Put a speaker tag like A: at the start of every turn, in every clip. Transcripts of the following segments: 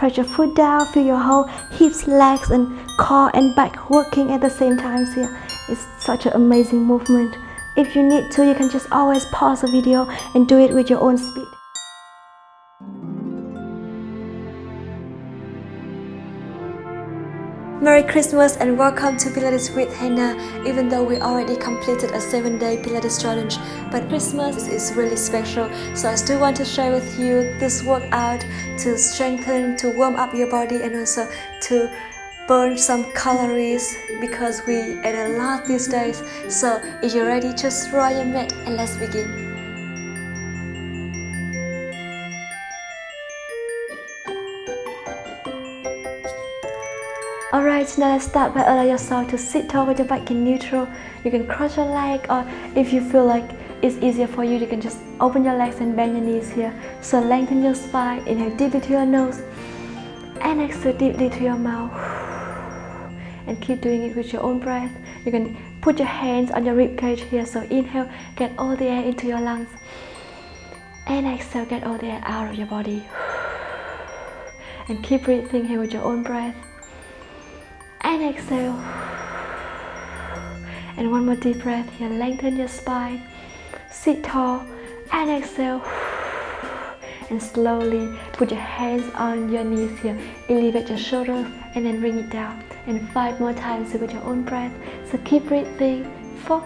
A: Press your foot down, feel your whole hips, legs and core and back working at the same time here. It's such an amazing movement. If you need to, you can just always pause the video and do it with your own speed. Merry Christmas and welcome to Pilates with Hannah. Even though we already completed a 7-day Pilates challenge, but Christmas is really special, so I still want to share with you this workout to strengthen, to warm up your body and also to burn some calories because we ate a lot these days. So if you're ready, just roll your mat and let's begin. Alright, now let's start by allowing yourself to sit tall with your back in neutral. You can cross your leg, or if you feel like it's easier for you, you can just open your legs and bend your knees here. So lengthen your spine, inhale deeply to your nose and exhale deeply to your mouth. And keep doing it with your own breath. You can put your hands on your rib cage here, so inhale, get all the air into your lungs. And exhale, get all the air out of your body. And keep breathing here with your own breath. And exhale. And one more deep breath here. Lengthen your spine. Sit tall. And exhale. And slowly put your hands on your knees here. Elevate your shoulders and then bring it down. And 5 more times with your own breath. So keep breathing. 4,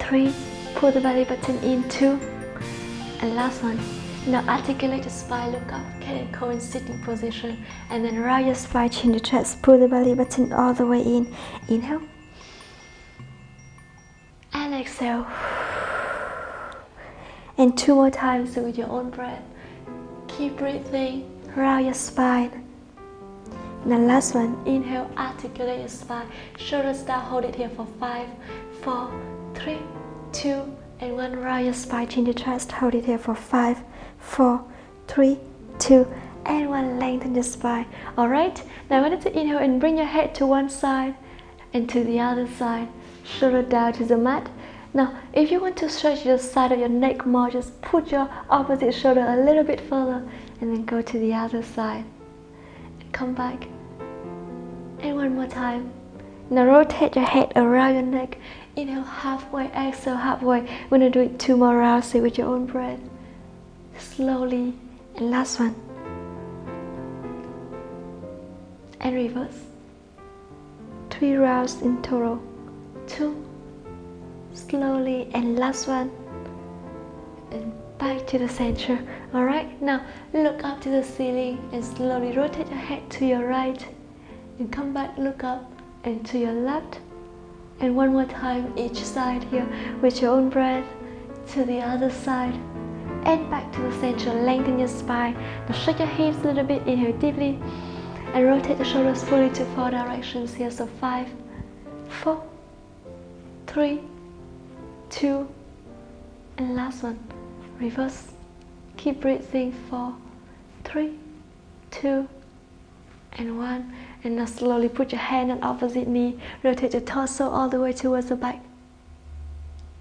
A: 3, pull the belly button in. 2, and last one. Now articulate your spine, look up, get in cone sitting position, and then round your spine, chin to chest, pull the belly button all the way in. Inhale and exhale. And 2 more times with your own breath. Keep breathing, round your spine. And then last one, inhale, articulate your spine, shoulders down, hold it here for 5, 4, 3, 2, and 1. Round your spine, chin to chest, hold it here for 5, 4, 3, 2, and 1. Lengthen your spine. Alright, now I want you to inhale and bring your head to one side and to the other side. Shoulder down to the mat. Now, if you want to stretch the side of your neck more, just put your opposite shoulder a little bit further and then go to the other side. And come back. And one more time. Now rotate your head around your neck. Inhale halfway, exhale halfway. We're going to do it 2 more rounds with your own breath. Slowly. And last one. And reverse. 3 rounds in total. 2. Slowly. And last one. And back to the center. Alright, now look up to the ceiling and slowly rotate your head to your right. And come back, look up and to your left. And one more time each side here with your own breath. To the other side. And back to the center, lengthen your spine. Now shake your hips a little bit, inhale deeply. And rotate the shoulders fully to 4 directions here. So 5, 4, 3, 2, and last one. Reverse. Keep breathing. 4, 3, 2, and 1. And now slowly put your hand on opposite knee. Rotate your torso all the way towards the back.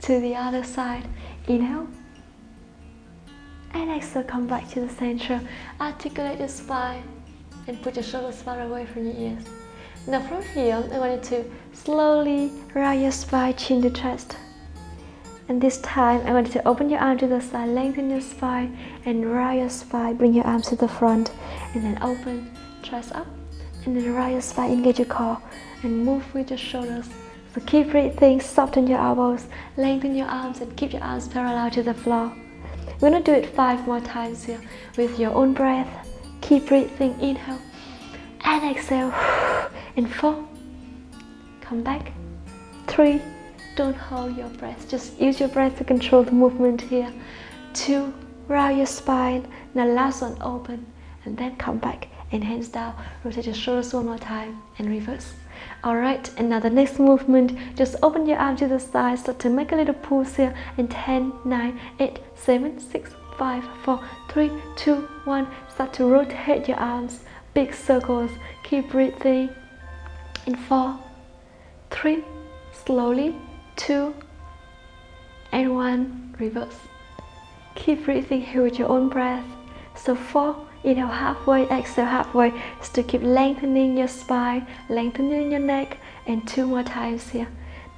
A: To the other side. Inhale. And exhale, come back to the center. Articulate your spine and put your shoulders far away from your ears. Now from here, I want you to slowly round your spine, chin to chest. And this time, I want you to open your arm to the side, lengthen your spine, and round your spine. Bring your arms to the front, and then open, chest up, and then round your spine, engage your core, and move with your shoulders. So keep breathing, soften your elbows, lengthen your arms, and keep your arms parallel to the floor. We're going to do it 5 more times here with your own breath. Keep breathing, inhale and exhale. And 4, come back. 3, don't hold your breath, just use your breath to control the movement here. 2, round your spine. Now last one, open and then come back and hands down. Rotate your shoulders one more time and reverse. Alright, and now the next movement, just open your arm to the side, start to make a little pulse here in 10, 9, 8, 7, 6, 5, 4, 3, 2, 1. Start to rotate your arms, big circles. Keep breathing. In 4, 3, slowly, 2, and 1. Reverse. Keep breathing here with your own breath. So 4, inhale halfway, exhale halfway, just to keep lengthening your spine, lengthening your neck, and 2 more times here.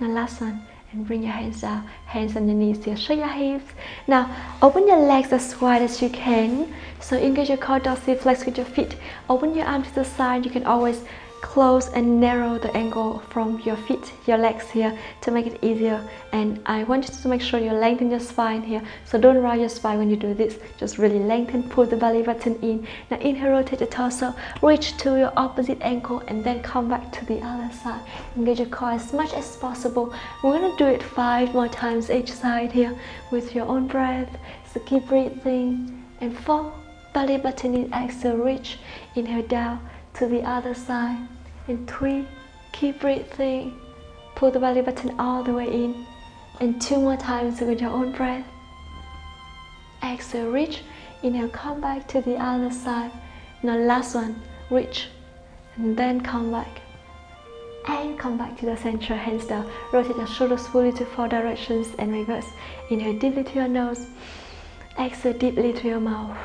A: Now last one, and bring your hands down, hands on your knees here, shake your hips. Now open your legs as wide as you can, so engage your core, dorsiflex with your feet. Open your arms to the side. You can always close and narrow the angle from your feet, your legs here, to make it easier. And I want you to make sure you lengthen your spine here, so don't round your spine when you do this. Just really lengthen, pull the belly button in. Now inhale, rotate the torso, reach to your opposite ankle, and then come back to the other side. Engage your core as much as possible. We're going to do it 5 more times each side here with your own breath, so keep breathing. And 4, belly button in, exhale, reach, inhale down to the other side. And 3, keep breathing, pull the belly button all the way in. And 2 more times with your own breath. Exhale, reach, inhale, come back to the other side. Now last one, reach, and then come back. And come back to the center, hands down. Rotate your shoulders fully to 4 directions and reverse. Inhale deeply to your nose, exhale deeply to your mouth.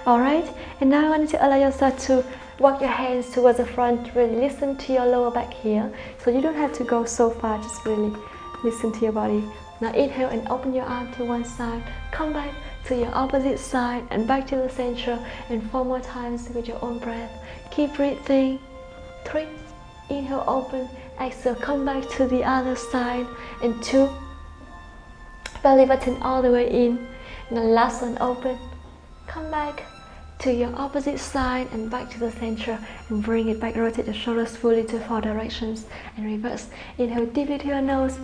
A: Alright, and now I want you to allow yourself to walk your hands towards the front. Really listen to your lower back here. So you don't have to go so far, just really listen to your body. Now inhale and open your arm to one side. Come back to your opposite side and back to the center. And 4 more times with your own breath. Keep breathing. 3, inhale, open, exhale, come back to the other side. And 2, belly button all the way in. Now last one, open, come back to your opposite side and back to the center, and bring it back. Rotate the shoulders fully to 4 directions and reverse. Inhale deeply to your nose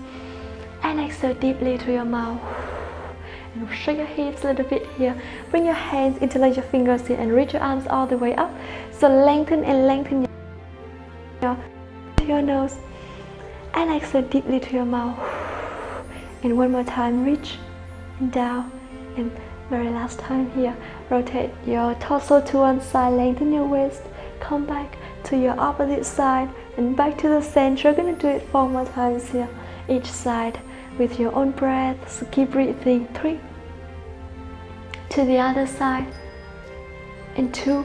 A: and exhale deeply to your mouth. And shake your hips a little bit here. Bring your hands, interlace your fingers here, and reach your arms all the way up. So lengthen and lengthen your nose and exhale deeply to your mouth. And one more time, reach and down. And very last time here, rotate your torso to one side, lengthen your waist, come back to your opposite side and back to the center. You're going to do it 4 more times here, each side with your own breath. So keep breathing. 3, to the other side, and 2,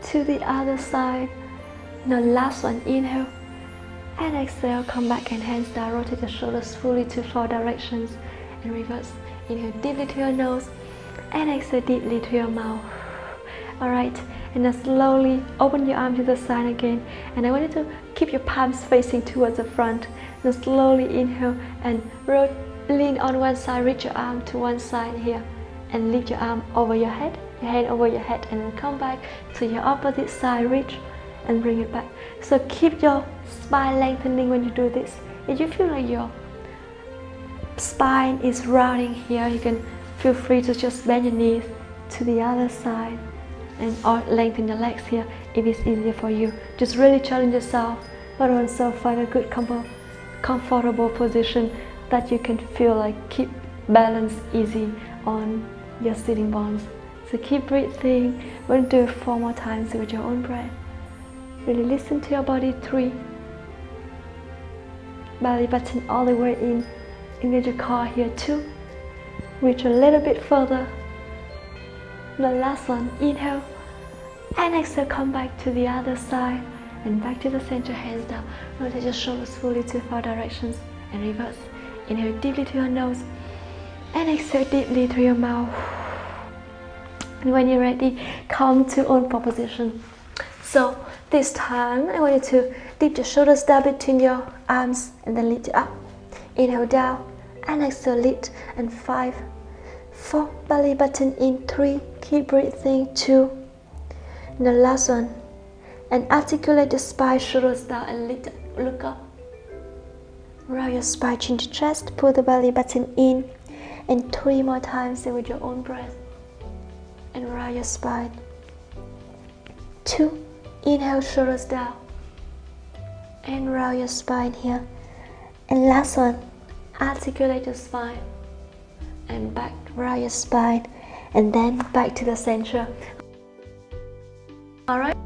A: to the other side. Now last one, inhale and exhale, come back and hands down. Rotate the shoulders fully to 4 directions and reverse. Inhale deeply to your nose and exhale deeply to your mouth. Alright, and now slowly open your arm to the side again, and I want you to keep your palms facing towards the front. Now slowly inhale and lean on one side, reach your arm to one side here, and lift your arm over your head, your hand over your head, and then come back to your opposite side, reach and bring it back. So keep your spine lengthening when you do this. If you feel like your spine is rounding here, you can feel free to just bend your knees to the other side and or lengthen your legs here if it's easier for you. Just really challenge yourself, but also find a good comfortable position that you can feel like keep balance easy on your sitting bones. So keep breathing. We're going to do it 4 more times with your own breath. Really listen to your body. 3, belly button all the way in. Engage your core here. 2, reach a little bit further. The last one, inhale and exhale, come back to the other side and back to the center, hands down. Rotate your shoulders fully to 4 directions and reverse. Inhale deeply to your nose and exhale deeply to your mouth. And when you're ready, come to own position. So this time I want you to dip your shoulders down between your arms and then lift it up. Inhale down and exhale, lift. And 5, 4, belly button in. 3, keep breathing. 2, and the last one, and articulate the spine, shoulders down and lift, look up. Roll your spine, chin to chest, pull the belly button in, and 3 more times with your own breath. And roll your spine. 2, inhale, shoulders down, and roll your spine here. And last one, articulate your spine and back, roll your spine, and then back to the center. Alright,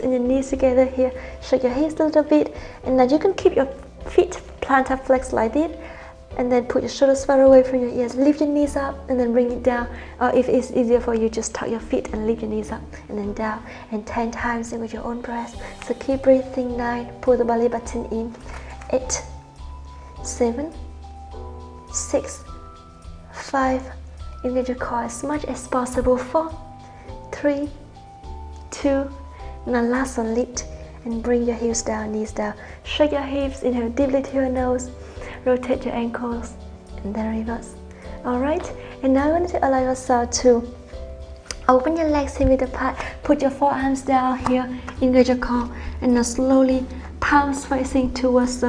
A: and your knees together here, shake your hips a little bit, and now you can keep your feet plantar flex like this, and then put your shoulders far away from your ears. Lift your knees up and then bring it down. Or if it's easier for you, just tuck your feet and lift your knees up and then down. And 10 times with your own breath. So keep breathing. 9, pull the belly button in. 8, 7, 6, 5, engage your core as much as possible. 4, 3, 2, now last one, lift and bring your heels down, knees down. Shake your hips, inhale deeply to your nose, rotate your ankles, and then reverse. Alright, and now I want you to allow yourself to open your legs hip width apart, put your forearms down here, engage your core, and now slowly palms facing towards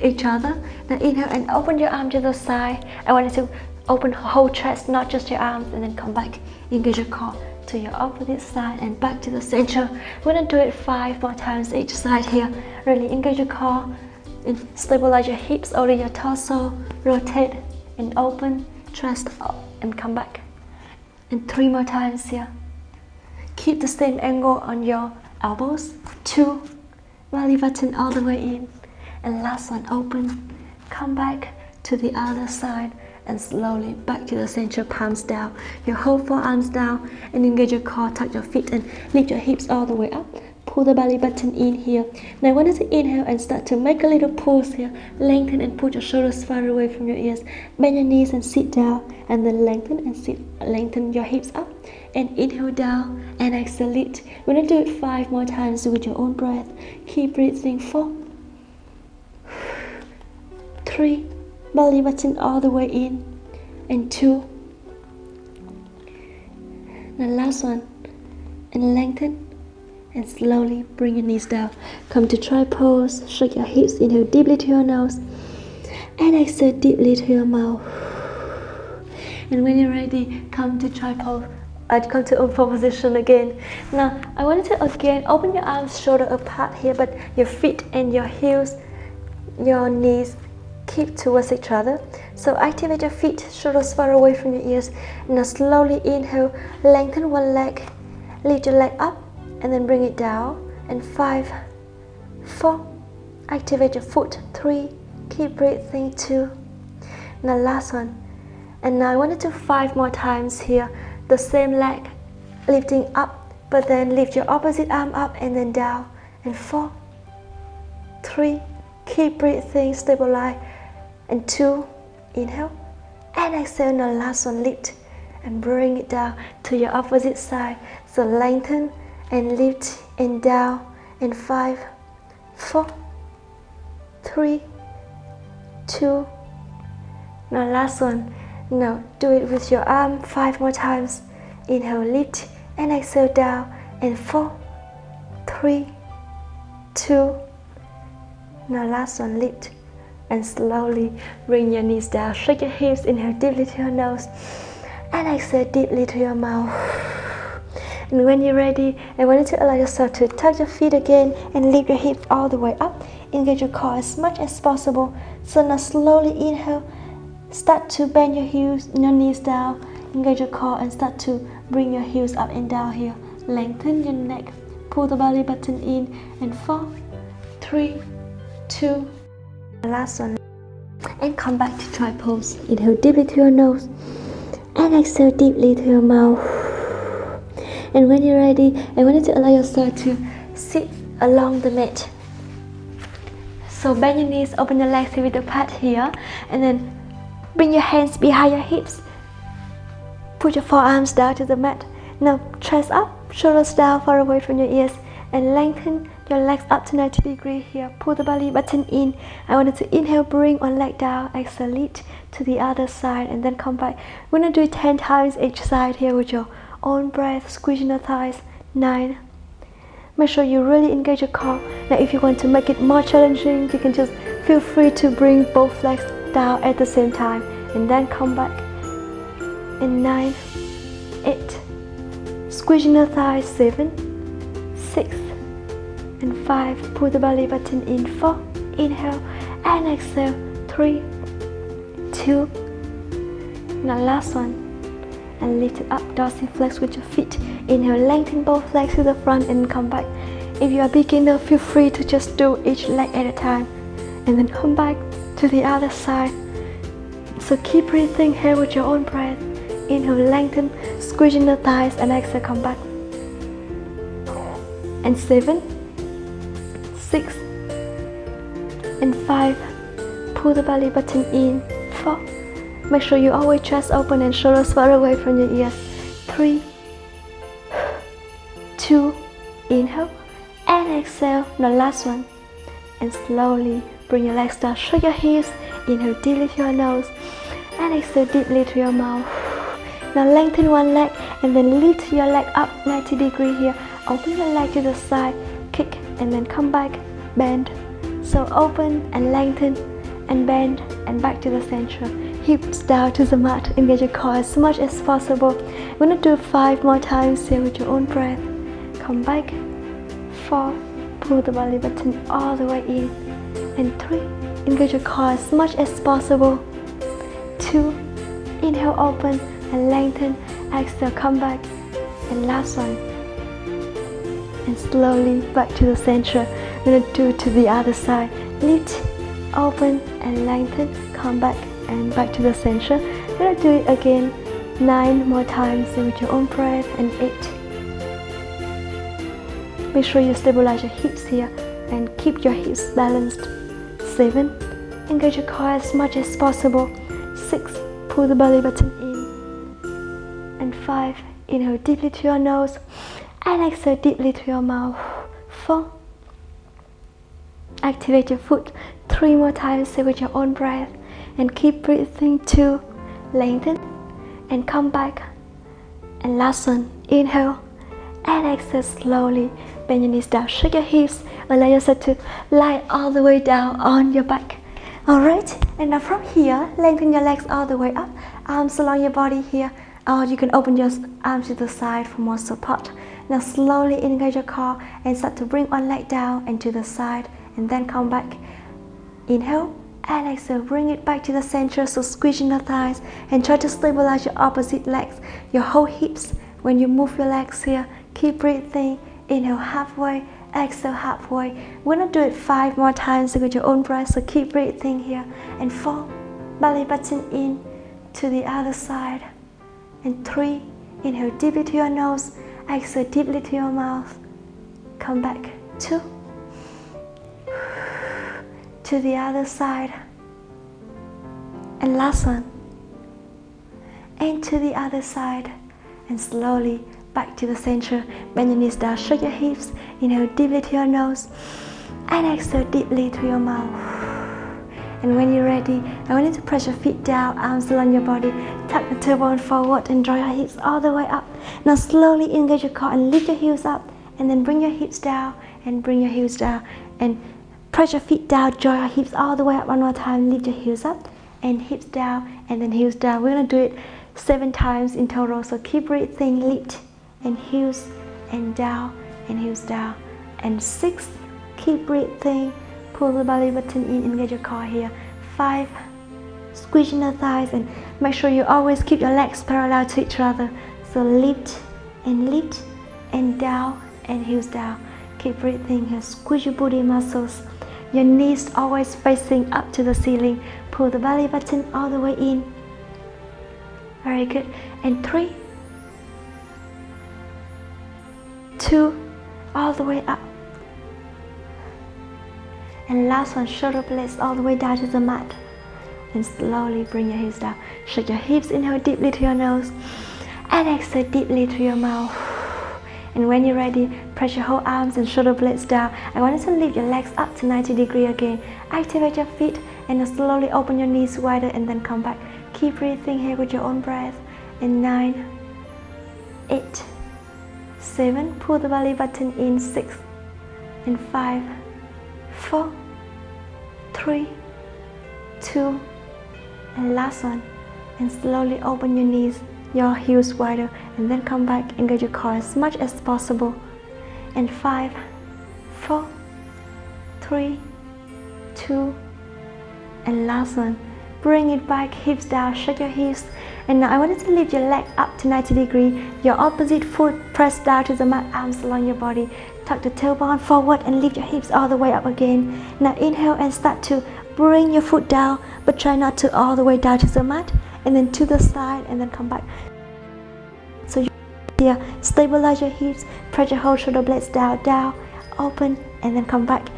A: each other. Now inhale and open your arm to the side. I want you to open whole chest, not just your arms, and then come back, engage your core to your opposite side and back to the center. We're gonna do it 5 more times each side here. Really engage your core and stabilize your hips over your torso, rotate and open, chest up and come back. And 3 more times here. Keep the same angle on your elbows. 2, belly button all the way in. And last one, open, come back to the other side and slowly back to the center, palms down. Your whole forearms down and engage your core, tuck your feet and lift your hips all the way up. Pull the belly button in here. Now I want you to inhale and start to make a little pause here. Lengthen and put your shoulders far away from your ears. Bend your knees and sit down, and then lengthen and sit. Lengthen your hips up and inhale down and exhale lift. We're gonna do it 5 more times with your own breath. Keep breathing. 4, 3, belly button all the way in, and 2, the last one, and lengthen and slowly bring your knees down. Come to try pose. Shake your hips, inhale deeply to your nose and exhale deeply to your mouth. And when you're ready, come to try pose. Come to open position again. Now I want you to again open your arms shoulder apart here, but your feet and your heels, your knees keep towards each other. So activate your feet, shoulders far away from your ears. Now slowly inhale, lengthen one leg, lift your leg up and then bring it down. And 5, 4, activate your foot. 3, keep breathing. 2, now last one. And now I want to do 5 more times here. The same leg lifting up, but then lift your opposite arm up and then down. And 4, 3, keep breathing, stabilize. And 2, inhale and exhale. Now last one, lift and bring it down to your opposite side. So lengthen and lift and down. And 5, 4, 3, 2, now last one. Now do it with your arm 5 more times. Inhale, lift and exhale down. And 4, 3, 2, now last one, lift and slowly bring your knees down. Shake your hips, inhale deeply to your nose and exhale deeply to your mouth. And when you're ready, I want you to allow yourself to tuck your feet again and lift your hips all the way up. Engage your core as much as possible. So now slowly inhale, start to bend your heels, your knees down. Engage your core and start to bring your heels up and down here. Lengthen your neck, pull the belly button in. And 4, 3, 2, last one, and come back to try pose. Inhale deeply to your nose and exhale deeply to your mouth. And when you're ready, I want you to allow yourself to sit along the mat. So bend your knees, open your legs with the pad here, and then bring your hands behind your hips. Put your forearms down to the mat. Now chest up, shoulders down, far away from your ears, and lengthen your legs up to 90 degrees here. Pull the belly button in. I want you to inhale, bring one leg down, exhale, lift to the other side, and then come back. We're gonna do it 10 times each side here with your own breath, squeezing the thighs. 9. Make sure you really engage your core. Now if you want to make it more challenging, you can just feel free to bring both legs down at the same time and then come back. And 9, 8, squeezing the thighs. 7, 6, and 5, pull the belly button in. 4, inhale and exhale. 3, 2, now last one, and lift it up, dorsiflex with your feet. Inhale, lengthen both legs to the front and come back. If you are beginner, feel free to just do each leg at a time and then come back to the other side. So keep breathing here with your own breath. Inhale, lengthen, squeezing the thighs, and exhale, come back. And 7, 6, and 5. Pull the belly button in. 4. Make sure you always chest open and shoulders far away from your ears. 3, 2, inhale, and exhale. The last one. And slowly bring your legs down, shake your hips. Inhale deeply to your nose, and exhale deeply to your mouth. Now lengthen one leg and then lift your leg up 90 degrees here. Open your leg to the side, kick, and then come back, bend. So open and lengthen and bend and back to the center. Hips down to the mat, engage your core as much as possible. We're gonna do 5 more times here with your own breath. Come back. 4, pull the belly button all the way in. And 3, engage your core as much as possible. 2, inhale, open and lengthen. Exhale, come back. And last one. And slowly back to the center. We're gonna do to the other side. Lift, open and lengthen. Come back and back to the center. We're gonna do it again 9 more times with your own breath. And 8. Make sure you stabilize your hips here and keep your hips balanced. 7, engage your core as much as possible. 6, pull the belly button in. And 5, inhale deeply to your nose and exhale deeply to your mouth. 4, activate your foot 3 more times with your own breath and keep breathing. 2, lengthen and come back. And last one, inhale and exhale slowly. Bend your knees down, shake your hips, allow yourself to lie all the way down on your back. Alright, and now from here, lengthen your legs all the way up, arms along your body here, or you can open your arms to the side for more support. Now slowly engage your core and start to bring one leg down and to the side, and then come back. Inhale and exhale, bring it back to the center, so squeezing the thighs and try to stabilize your opposite legs, your whole hips. When you move your legs here, keep breathing. Inhale halfway, exhale halfway. We're gonna do it 5 more times with your own breath, so keep breathing here. And 4, belly button in to the other side. And 3, inhale deeply to your nose, exhale deeply to your mouth. Come back. 2, to the other side. And last one. And to the other side. And slowly back to the center. Bend your knees down, shake your hips. Inhale deeply to your nose and exhale deeply to your mouth. And when you're ready, I want you to press your feet down, arms along your body, tuck the tailbone forward and draw your hips all the way up. Now slowly engage your core and lift your heels up, and then bring your hips down and bring your heels down, and press your feet down, draw your hips all the way up. One more time, lift your heels up and hips down and then heels down. We're gonna do it 7 times in total, so keep breathing. Lift and heels and down and heels down. And 6, keep breathing, pull the belly button in, engage your core here. 5, squeezing the thighs and make sure you always keep your legs parallel to each other, so lift and down and heels down. Keep breathing here, squeeze your booty muscles, your knees always facing up to the ceiling. Pull the belly button all the way in. Very good. And 3, 2, all the way up. And last one, shoulder blades all the way down to the mat. And slowly bring your hips down. Shake your hips, inhale deeply to your nose. And exhale deeply to your mouth. And when you're ready, press your whole arms and shoulder blades down. I want you to lift your legs up to 90 degrees again. Activate your feet and then slowly open your knees wider and then come back. Keep breathing here with your own breath. And 9, 8, 7, pull the belly button in. 6, and 5, 4, 3, 2, and last one. And slowly open your knees, your heels wider, and then come back. Engage your core as much as possible. And 5, 4, 3, 2, and last one. Bring it back, hips down, shake your hips. And now I want you to lift your leg up to 90 degrees. Your opposite foot press down to the mat, arms along your body. Tuck the tailbone forward and lift your hips all the way up again. Now inhale and start to bring your foot down, but try not to all the way down to the mat, and then to the side, and then come back. So you here, stabilize your hips, press your whole shoulder blades down, open, and then come back.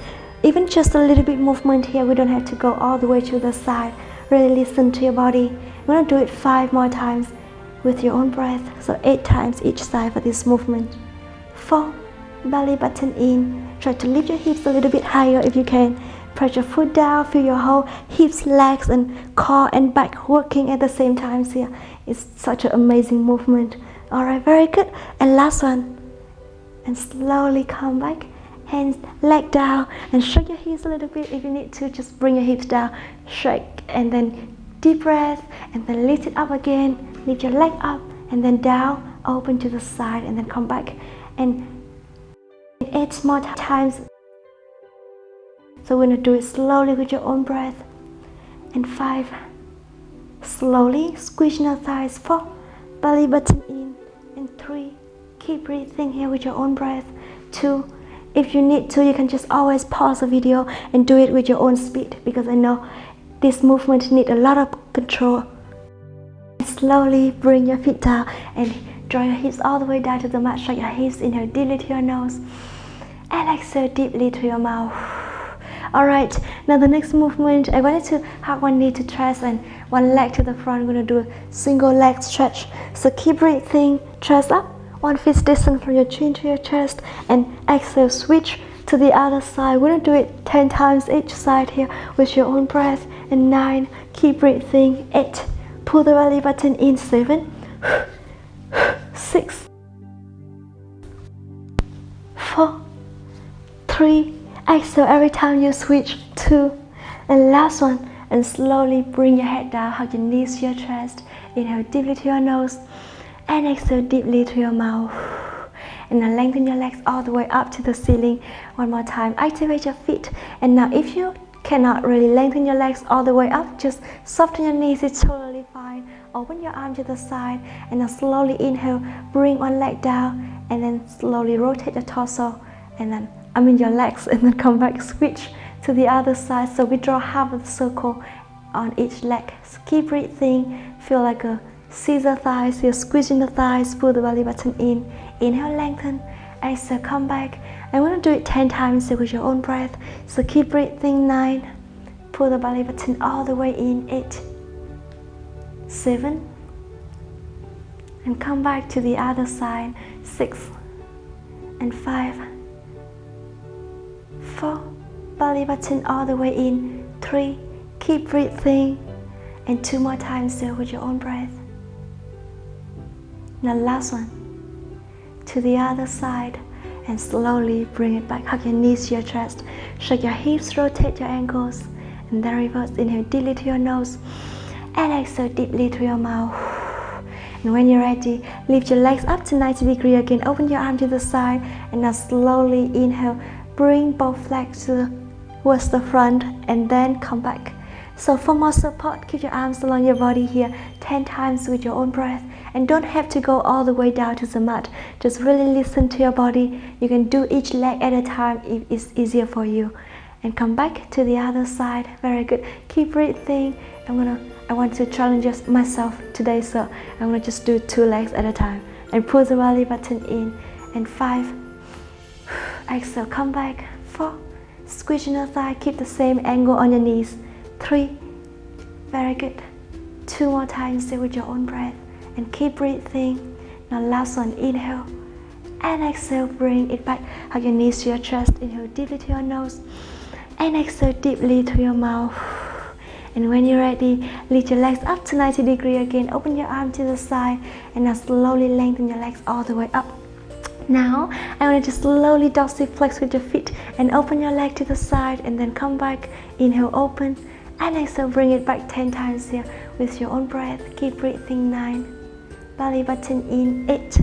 A: Even just a little bit movement here, we don't have to go all the way to the side. Really listen to your body. You want to do it 5 more times with your own breath, so 8 times each side for this movement. 4, belly button in. Try to lift your hips a little bit higher if you can. Press your foot down, feel your whole hips, legs, and core and back working at the same time here. It's such an amazing movement. Alright, very good. And last one. And slowly come back. Hands, leg down, and shake your hips a little bit. If you need to, just bring your hips down, shake, and then deep breath, and then lift it up again. Lift your leg up, and then down, open to the side, and then come back. And 8 more times. So we're going to do it slowly with your own breath. And 5, slowly squeeze your thighs. 4, belly button in. And 3, keep breathing here with your own breath. 2, if you need to, you can just always pause the video and do it with your own speed, because I know this movement needs a lot of control. Slowly bring your feet down and draw your hips all the way down to the mat. Shake your hips, inhale deeply to your nose and exhale deeply to your mouth. Alright, now the next movement, I wanted to have one knee to chest and one leg to the front. We're going to do a single leg stretch. So keep breathing, chest up, 1 fist distance from your chin to your chest, and exhale, switch to the other side. We're going to do it 10 times each side here with your own breath. And 9, keep breathing. 8, pull the belly button in. 7, 6, 4, 3, exhale every time you switch. 2, and last one. And slowly bring your head down, hug your knees to your chest. Inhale deeply to your nose and exhale deeply to your mouth. And now lengthen your legs all the way up to the ceiling. One more time, activate your feet. And now if you cannot really lengthen your legs all the way up, just soften your knees, it's totally fine. Open your arm to the side, and now slowly inhale, bring one leg down, and then slowly rotate your torso, and then your legs, and then come back, switch to the other side. So we draw half of the circle on each leg. So keep breathing, feel like a scissor thighs, you're squeezing the thighs, pull the belly button in, inhale, lengthen, exhale, come back. I want to do it 10 times with your own breath. So keep breathing. 9, pull the belly button all the way in. 8, 7, and come back to the other side. 6, and 5, 4, belly button all the way in. 3, keep breathing, and 2 more times there with your own breath. Now last one, to the other side, and slowly bring it back. Hug your knees to your chest, shake your hips, rotate your ankles, and then reverse. Inhale deeply to your nose and exhale deeply to your mouth. And when you're ready, lift your legs up to 90 degrees again. Open your arm to the side, and now slowly inhale, bring both legs towards the front, and then come back. So for more support, keep your arms along your body here 10 times with your own breath. And don't have to go all the way down to the mat. Just really listen to your body. You can do each leg at a time if it's easier for you. And come back to the other side. Very good. Keep breathing. I want to challenge myself today, so I'm gonna just do 2 legs at a time. And pull the belly button in. And 5, exhale, come back. 4, squeeze your thigh, keep the same angle on your knees. 3, very good. 2 more times, stay with your own breath. And keep breathing. Now last one, inhale and exhale, bring it back. Hug your knees to your chest, inhale deeply to your nose and exhale deeply to your mouth. And when you're ready, lift your legs up to 90 degrees again. Open your arm to the side, and now slowly lengthen your legs all the way up. Now I want you to slowly dorsiflex with your feet and open your leg to the side, and then come back. Inhale, open, and exhale, bring it back 10 times here with your own breath. Keep breathing. 9, belly button in. 8,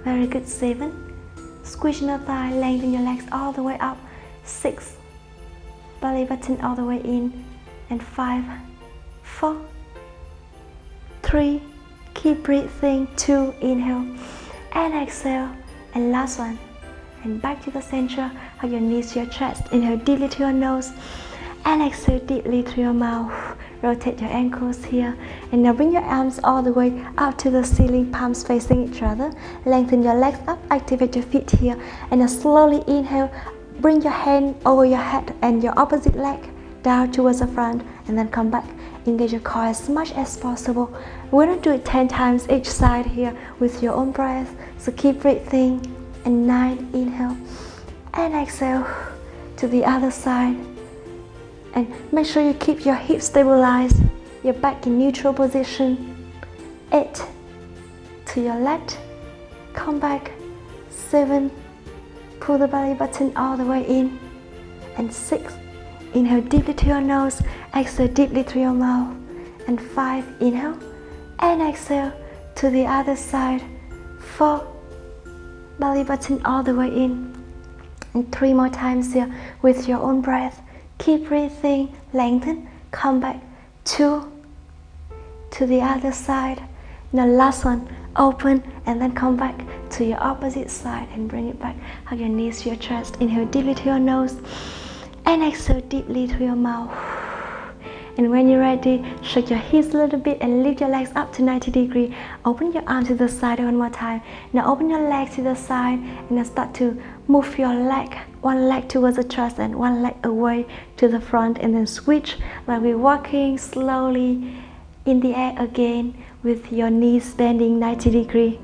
A: very good. 7, squeeze your thigh, lengthen your legs all the way up. 6, belly button all the way in. And 5, 4, 3, keep breathing. 2, inhale and exhale, and last one, and back to the center. Hug your knees to your chest, inhale deeply to your nose And exhale deeply through your mouth. Rotate your ankles here. And now bring your arms all the way up to the ceiling, palms facing each other. Lengthen your legs up, activate your feet here. And now slowly inhale, bring your hand over your head and your opposite leg down towards the front, and then come back. Engage your core as much as possible. We're going to do it 10 times each side here with your own breath. So keep breathing. And 9, inhale. And exhale to the other side. And make sure you keep your hips stabilized, your back in neutral position. 8, to your left, come back. 7, pull the belly button all the way in. And 6, inhale deeply to your nose, exhale deeply through your mouth. And 5, inhale and exhale to the other side. 4, belly button all the way in. And 3 more times here with your own breath. Keep breathing, lengthen, come back. 2, to the other side. Now last one, open and then come back to your opposite side and bring it back. Hug your knees to your chest. Inhale deeply to your nose and exhale deeply through your mouth. And when you're ready, shake your hips a little bit and lift your legs up to 90 degrees. Open your arms to the side one more time. Now open your legs to the side and now start to move your leg, one leg towards the chest and one leg away to the front, and then switch like we're walking slowly in the air again with your knees bending 90 degrees.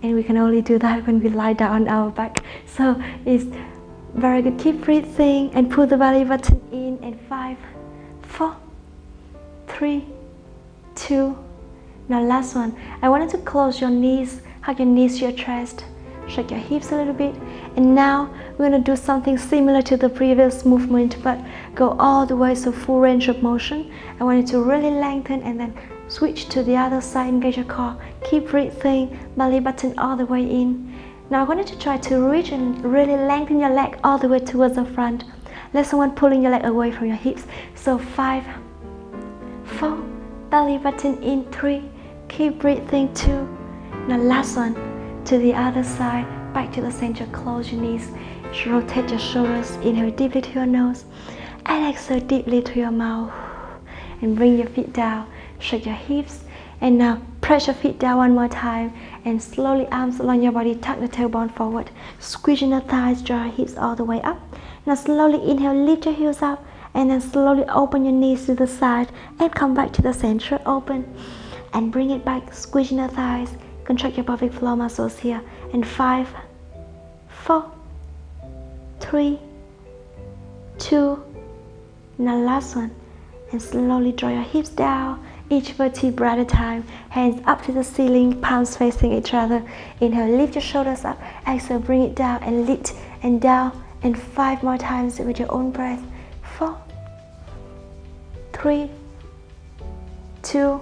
A: And we can only do that when we lie down on our back. So it's very good. Keep breathing and pull the belly button in. And 5, 4, 3, 2. Now last one. I want you to close your knees, hug your knees to your chest, shake your hips a little bit. And now we're going to do something similar to the previous movement, but go all the way, so full range of motion. I want you to really lengthen and then switch to the other side, engage your core. Keep breathing, belly button all the way in. Now I want you to try to reach and really lengthen your leg all the way towards the front. Let someone pulling your leg away from your hips. So 5, 4, belly button in. 3, keep breathing. 2. Now last one, to the other side, back to the center. Close your knees, rotate your shoulders. Inhale deeply to your nose and exhale deeply to your mouth. And bring your feet down, shake your hips. And now press your feet down one more time and slowly arms along your body, tuck the tailbone forward, squeezing the thighs, draw your hips all the way up. Now slowly inhale, lift your heels up, and then slowly open your knees to the side and come back to the center. Open and bring it back, squeezing the thighs. Contract your pelvic floor muscles here. And 5, 4, 3, 2. Now last one. And slowly draw your hips down, each vertebra at a time. Hands up to the ceiling, palms facing each other. Inhale, lift your shoulders up. Exhale, bring it down and lift and down. And 5 more times with your own breath. 4, 3, 2.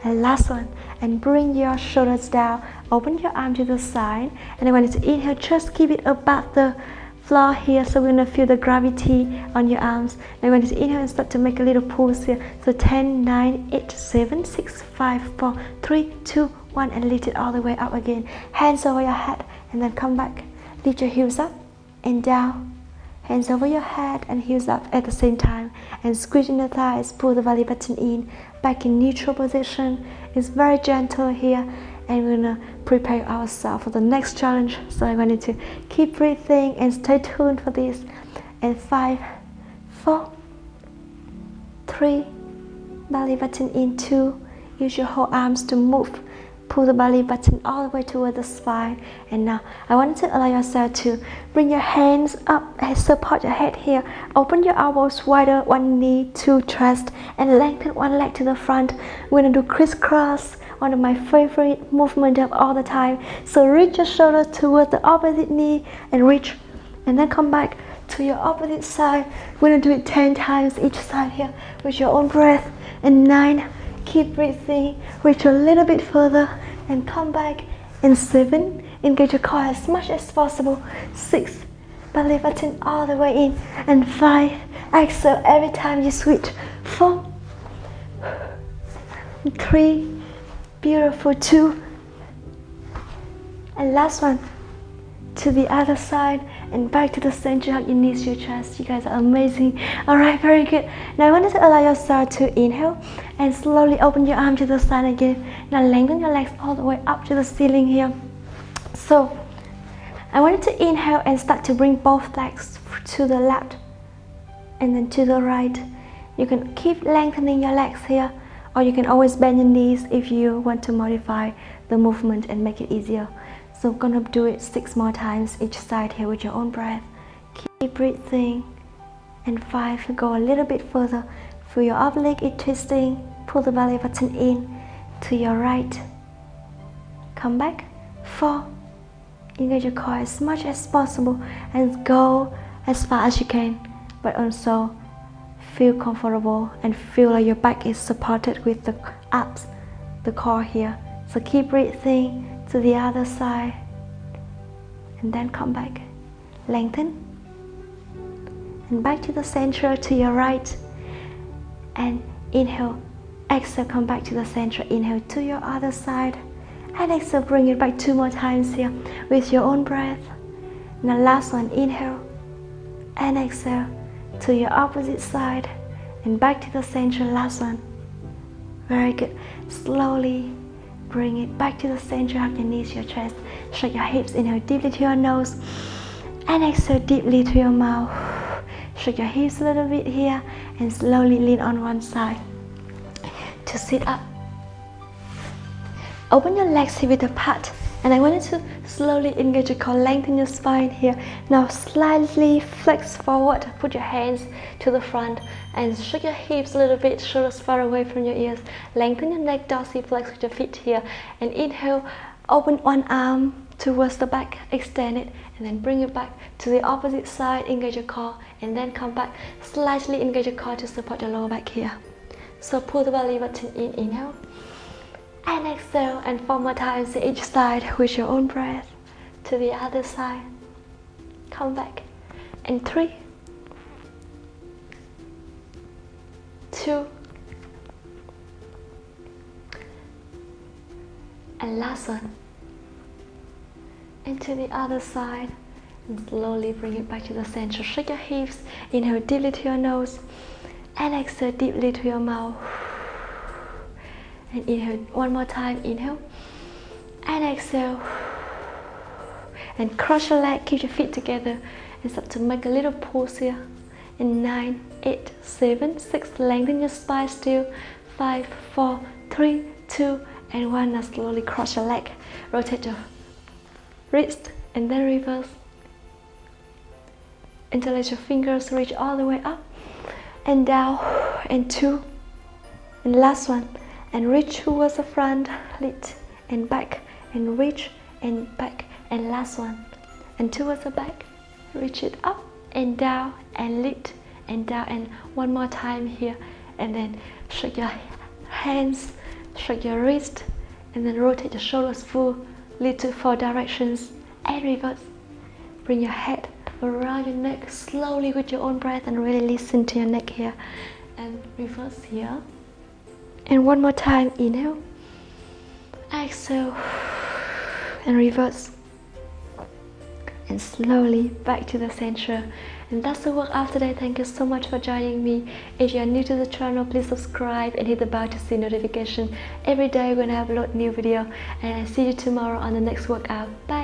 A: And last one. And bring your shoulders down. Open your arm to the side. And I want you to inhale, just keep it above the floor here, so we're going to feel the gravity on your arms. Now I want you to inhale and start to make a little pulse here. So 10, 9, 8, 7, 6, 5, 4, 3, 2, 1, and lift it all the way up again. Hands over your head and then come back. Lift your heels up and down. Hands over your head and heels up at the same time. And squeezing the thighs, pull the belly button in, back in neutral position. It's very gentle here. And we're gonna prepare ourselves for the next challenge. So I want you to keep breathing and stay tuned for this. And 5, 4, 3, belly button in. 2, use your whole arms to move. Pull the belly button all the way toward the spine. And now I want you to allow yourself to bring your hands up and support your head here. Open your elbows wider, one knee to chest, and lengthen one leg to the front. We're gonna do crisscross, one of my favorite movements of all the time. So reach your shoulders towards the opposite knee and reach, and then come back to your opposite side. We're gonna do it 10 times each side here with your own breath. And 9, keep breathing, reach a little bit further and come back. And 7, engage your core as much as possible. 6, belly button all the way in. And 5, exhale every time you switch. 4, 3, beautiful. 2, and last one. to the other side, and back to the center. Hug your knees to your chest. You guys are amazing. Alright, very good. Now I want you to allow yourself to inhale and slowly open your arm to the side again. Now lengthen your legs all the way up to the ceiling here. So I want you to inhale and start to bring both legs to the left and then to the right. You can keep lengthening your legs here, or you can always bend your knees if you want to modify the movement and make it easier. So I'm gonna do it 6 more times each side here with your own breath. Keep breathing. And 5, go a little bit further. Feel your upper leg is twisting. Pull the belly button in to your right. Come back. 4, engage your core as much as possible and go as far as you can, but also feel comfortable and feel like your back is supported with the abs, the core here. So keep breathing to the other side and then come back. Lengthen and back to the center to your right, and inhale, exhale, come back to the center, inhale to your other side, and exhale, bring it back 2 more times here with your own breath. Now last one, inhale and exhale to your opposite side and back to the center. Last one. Very good. Slowly bring it back to the center. Hug your knees, your chest, shake your hips. Inhale deeply to your nose and exhale deeply to your mouth. Shake your hips a little bit here and slowly lean on one side to sit up. Open your legs hip width apart, and I want you to slowly engage your core, lengthen your spine here. Now slightly flex forward, put your hands to the front and shake your hips a little bit, shoulders far away from your ears. Lengthen your neck, dorsiflex with your feet here, and inhale, open one arm towards the back, extend it, and then bring it back to the opposite side, engage your core, and then come back, slightly engage your core to support your lower back here. So pull the belly button in, inhale, and exhale, and 4 more times to each side with your own breath. To the other side, come back, and 3, 2, and last one, and to the other side, and slowly bring it back to the center. Shake your hips, inhale deeply to your nose, and exhale deeply to your mouth. And inhale one more time, inhale and exhale, and cross your leg, keep your feet together and start to make a little pause here. In 9, 8, 7, 6, lengthen your spine still. 5, 4, 3, 2, and 1. Now slowly cross your leg, rotate your wrist and then reverse until let your fingers reach all the way up and down. And 2, and last one, and reach towards the front, lift and back, and reach and back, and last one, and towards the back, reach it up and down, and lift and down, and one more time here, and then shake your hands, shake your wrist, and then rotate your shoulders full, lead to 4 directions, and reverse. Bring your head around your neck slowly with your own breath, and really listen to your neck here, and reverse here. And one more time, inhale, exhale, and reverse, and slowly back to the center. And that's the workout today. Thank you so much for joining me. If you are new to the channel, please subscribe and hit the bell to see notification every day when I upload new video. And I see you tomorrow on the next workout. Bye.